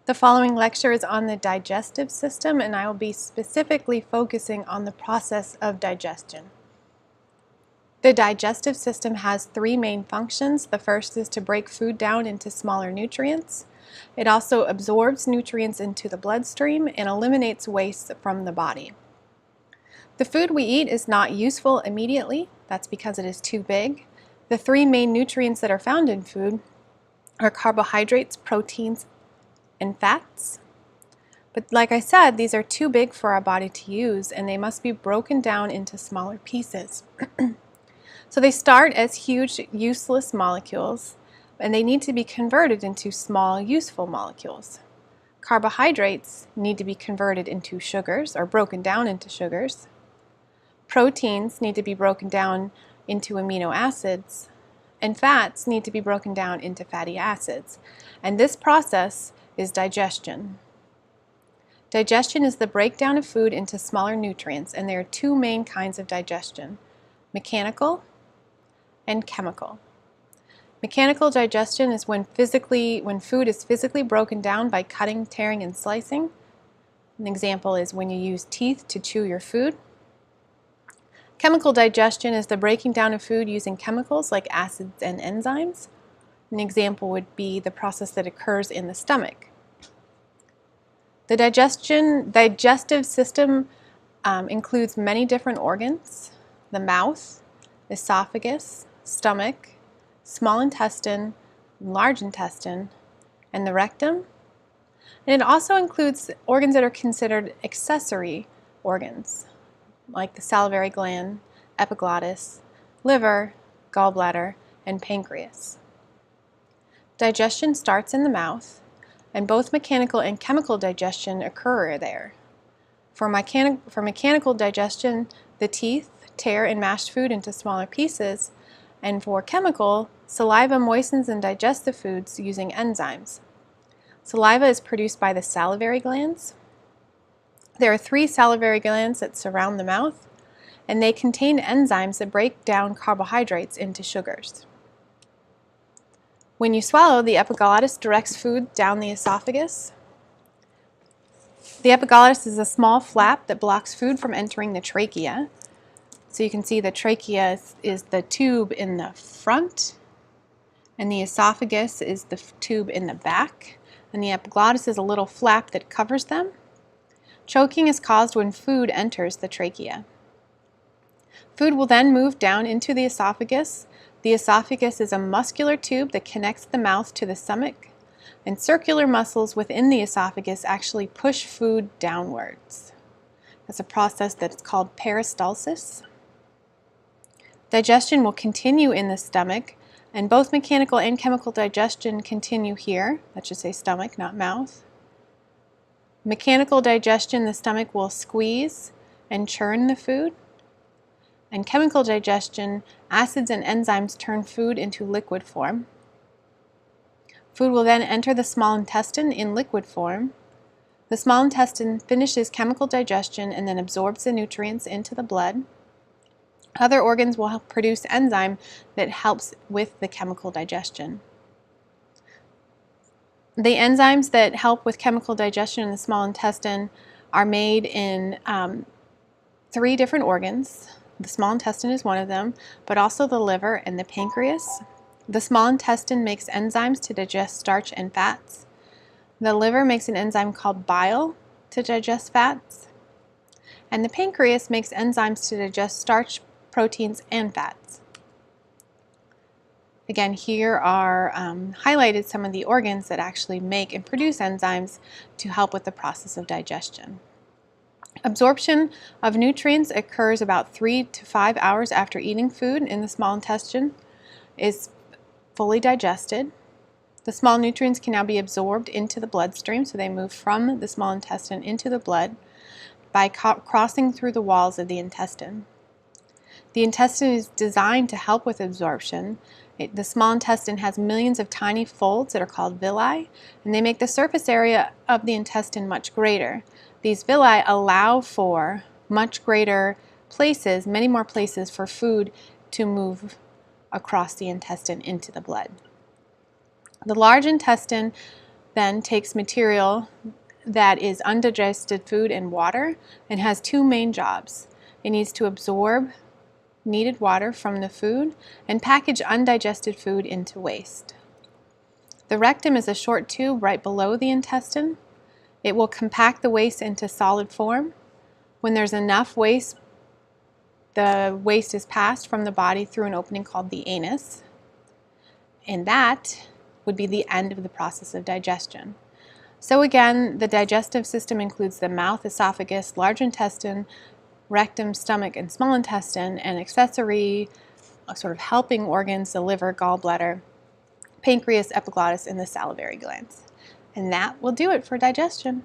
The following lecture is on the digestive system, and I will be specifically focusing on the process of digestion. The digestive system has three main functions. The first is to break food down into smaller nutrients. It also absorbs nutrients into the bloodstream and eliminates waste from the body. The food we eat is not useful immediately. That's because it is too big. The three main nutrients that are found in food are carbohydrates, proteins, and fats. But like I said, these are too big for our body to use, and they must be broken down into smaller pieces. So they start as huge, useless molecules, and they need to be converted into small, useful molecules. Carbohydrates need to be converted into sugars, or broken down into sugars. Proteins need to be broken down into amino acids, and fats need to be broken down into fatty acids. And this process is digestion. Digestion is the breakdown of food into smaller nutrients, and there are two main kinds of digestion: mechanical and chemical. Mechanical digestion is when food is physically broken down by cutting, tearing, and slicing. An example is when you use teeth to chew your food. Chemical digestion is the breaking down of food using chemicals like acids and enzymes. An example would be the process that occurs in the stomach. The digestive system includes many different organs: the mouth, esophagus, stomach, small intestine, large intestine, and the rectum. And it also includes organs that are considered accessory organs, like the salivary gland, epiglottis, liver, gallbladder, and pancreas. Digestion starts in the mouth, and both mechanical and chemical digestion occur there. For mechanical digestion, the teeth tear and mash food into smaller pieces, and for chemical, saliva moistens and digests the foods using enzymes. Saliva is produced by the salivary glands. There are three salivary glands that surround the mouth, and they contain enzymes that break down carbohydrates into sugars. When you swallow, the epiglottis directs food down the esophagus. The epiglottis is a small flap that blocks food from entering the trachea. So you can see the trachea is the tube in the front, and the esophagus is the tube in the back, and the epiglottis is a little flap that covers them. Choking is caused when food enters the trachea. Food will then move down into the esophagus. The esophagus is a muscular tube that connects the mouth to the stomach, and circular muscles within the esophagus actually push food downwards. That's a process that's called peristalsis. Digestion will continue in the stomach, and both mechanical and chemical digestion continue here. That should say stomach, not mouth. Mechanical digestion, the stomach will squeeze and churn the food. And chemical digestion, acids and enzymes turn food into liquid form. Food will then enter the small intestine in liquid form. The small intestine finishes chemical digestion and then absorbs the nutrients into the blood. Other organs will help produce enzyme that helps with the chemical digestion. The enzymes that help with chemical digestion in the small intestine are made in three different organs. The small intestine is one of them, but also the liver and the pancreas. The small intestine makes enzymes to digest starch and fats. The liver makes an enzyme called bile to digest fats. And the pancreas makes enzymes to digest starch, proteins, and fats. Again, here are highlighted some of the organs that actually make and produce enzymes to help with the process of digestion. Absorption of nutrients occurs about 3 to 5 hours after eating food in the small intestine is fully digested. The small nutrients can now be absorbed into the bloodstream, so they move from the small intestine into the blood by crossing through the walls of the intestine. The intestine is designed to help with absorption. The small intestine has millions of tiny folds that are called villi, and they make the surface area of the intestine much greater. These villi allow for much greater places, many more places for food to move across the intestine into the blood. The large intestine then takes material that is undigested food and water and has two main jobs. It needs to absorb needed water from the food and package undigested food into waste. The rectum is a short tube right below the intestine. It will compact the waste into solid form. When there's enough waste, the waste is passed from the body through an opening called the anus, and that would be the end of the process of digestion. So again, the digestive system includes the mouth, esophagus, large intestine, rectum, stomach, and small intestine, and accessory sort of helping organs, the liver, gallbladder, pancreas, epiglottis, and the salivary glands. And that will do it for digestion.